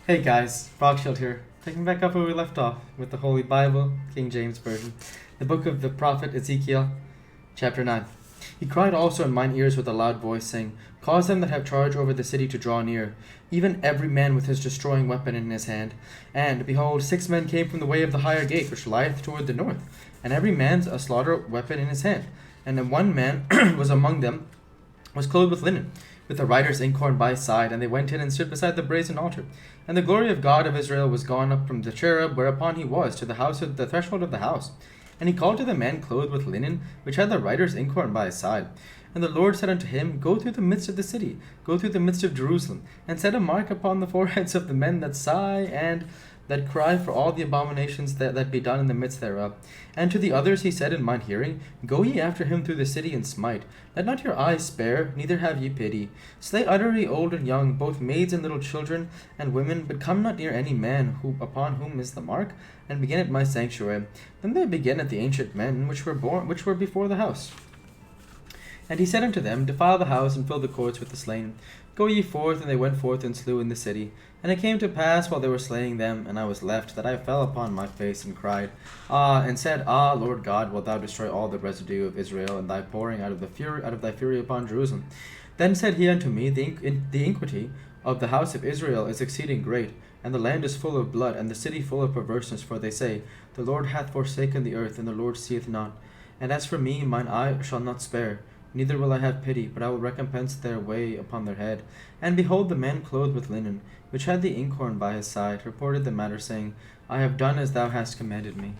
Hey guys, Rockshield here, picking back up where we left off with the Holy Bible, King James Version, the book of the prophet Ezekiel, chapter 9. He cried also in mine ears with a loud voice, saying, Cause them that have charge over the city to draw near, even every man with his destroying weapon in his hand. And, behold, 6 men came from the way of the higher gate, which lieth toward the north, and every man's a slaughter weapon in his hand. And then one man was among them, was clothed with linen, with a writer's inkhorn by his side, and they went in and stood beside the brazen altar. And the glory of God of Israel was gone up from the cherub whereupon he was to the house of the threshold of the house. And he called to the man clothed with linen, which had the writer's inkhorn by his side. And the Lord said unto him, Go through the midst of the city, go through the midst of Jerusalem, and set a mark upon the foreheads of the men that sigh and that cry for all the abominations that be done in the midst thereof. And to the others he said in mine hearing, Go ye after him through the city and smite. Let not your eyes spare, neither have ye pity. Slay utterly old and young, both maids and little children and women, but come not near any man upon whom is the mark, and begin at my sanctuary. Then they begin at the ancient men which were before the house. And he said unto them, Defile the house, and fill the courts with the slain. Go ye forth. And they went forth and slew in the city. And it came to pass, while they were slaying them, and I was left, that I fell upon my face, and cried, and said, Lord God, wilt thou destroy all the residue of Israel, and thy pouring out of thy fury upon Jerusalem? Then said he unto me, The iniquity of the house of Israel is exceeding great, and the land is full of blood, and the city full of perverseness. For they say, The Lord hath forsaken the earth, and the Lord seeth not. And as for me, mine eye shall not spare, neither will I have pity, but I will recompense their way upon their head. And behold, the man clothed with linen, which had the inkhorn by his side, reported the matter, saying, I have done as thou hast commanded me.